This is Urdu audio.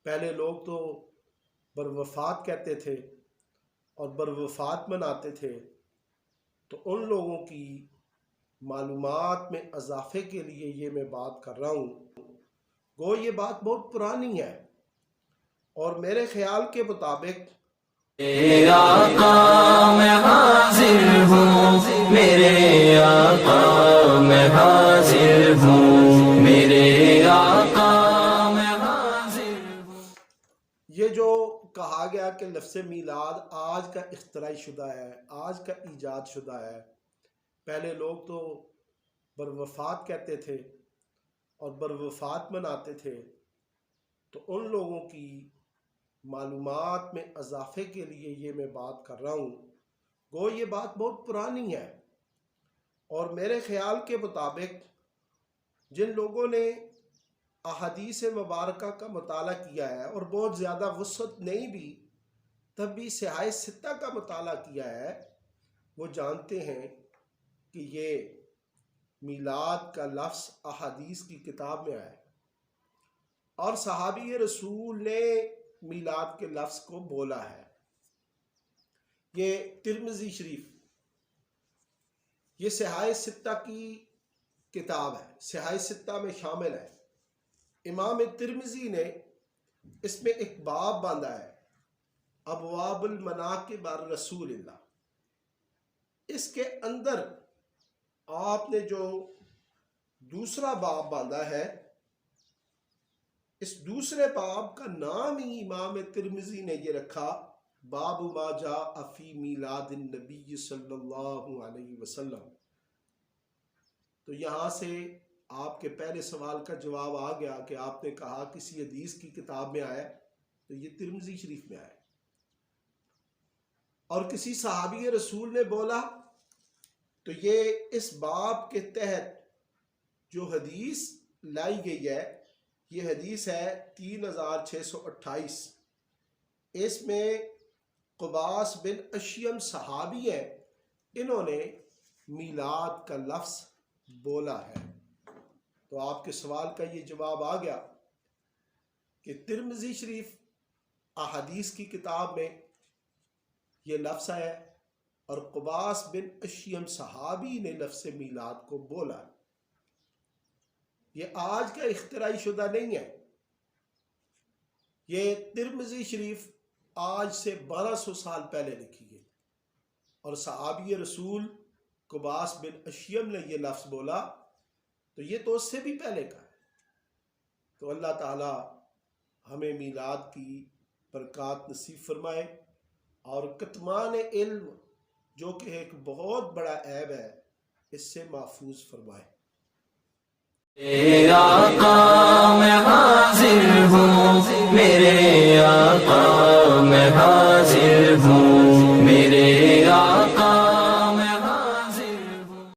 پہلے لوگ تو بروفات کہتے تھے اور بروفات مناتے تھے، تو ان لوگوں کی معلومات میں اضافے کے لیے یہ میں بات کر رہا ہوں۔ گو یہ بات بہت پرانی ہے، اور میرے خیال کے مطابق میرے آقا میں حاضر ہوں، میرے آقا میں حاضر ہوں، میرے آقا میں حاضر ہوں۔ یہ جو کہا گیا کہ لفظ میلاد آج کا اختراعی شدہ ہے، آج کا ایجاد شدہ ہے، پہلے لوگ تو بروفات کہتے تھے اور بروفات مناتے تھے، تو ان لوگوں کی معلومات میں اضافے کے لیے یہ میں بات کر رہا ہوں۔ گو یہ بات بہت پرانی ہے، اور میرے خیال کے مطابق جن لوگوں نے احادیث مبارکہ کا مطالعہ کیا ہے، اور بہت زیادہ وسعت نہیں بھی تب بھی صحاح ستہ کا مطالعہ کیا ہے، وہ جانتے ہیں کہ یہ میلاد کا لفظ احادیث کی کتاب میں آیا، اور صحابی رسول نے میلاد کے لفظ کو بولا ہے۔ یہ ترمذی شریف، یہ صحاح ستہ کی کتاب ہے، صحاح ستہ میں شامل ہے۔ امام ترمذی نے اس میں ایک باب باندھا ہے، ابواب المناقب عن رسول اللہ۔ اس کے اندر آپ نے جو دوسرا باب باندھا ہے، اس دوسرے باب کا نام ہی امام ترمذی نے یہ رکھا، باب ما جاء فی میلاد النبی صلی اللہ علیہ وسلم۔ تو یہاں سے آپ کے پہلے سوال کا جواب آ گیا کہ آپ نے کہا کسی حدیث کی کتاب میں آیا، تو یہ ترمذی شریف میں آیا، اور کسی صحابی رسول نے بولا تو یہ اس باب کے تحت جو حدیث لائی گئی ہے، یہ حدیث ہے 3628۔ اس میں قباس بن اشیم صحابی ہے، انہوں نے میلاد کا لفظ بولا ہے۔ تو آپ کے سوال کا یہ جواب آ گیا کہ ترمذی شریف احادیث کی کتاب میں یہ لفظ ہے، اور قباس بن اشیم صحابی نے لفظ میلاد کو بولا۔ یہ آج کا اختراعی شدہ نہیں ہے، یہ ترمذی شریف آج سے 1200 سال پہلے لکھی گئی، اور صحابی رسول قباس بن اشیم نے یہ لفظ بولا، تو یہ تو اس سے بھی پہلے کا ہے۔ تو اللہ تعالی ہمیں میلاد کی برکات نصیب فرمائے، اور کتمان علم جو کہ ایک بہت بڑا عیب ہے، اس سے محفوظ فرمائے۔ میرے آقا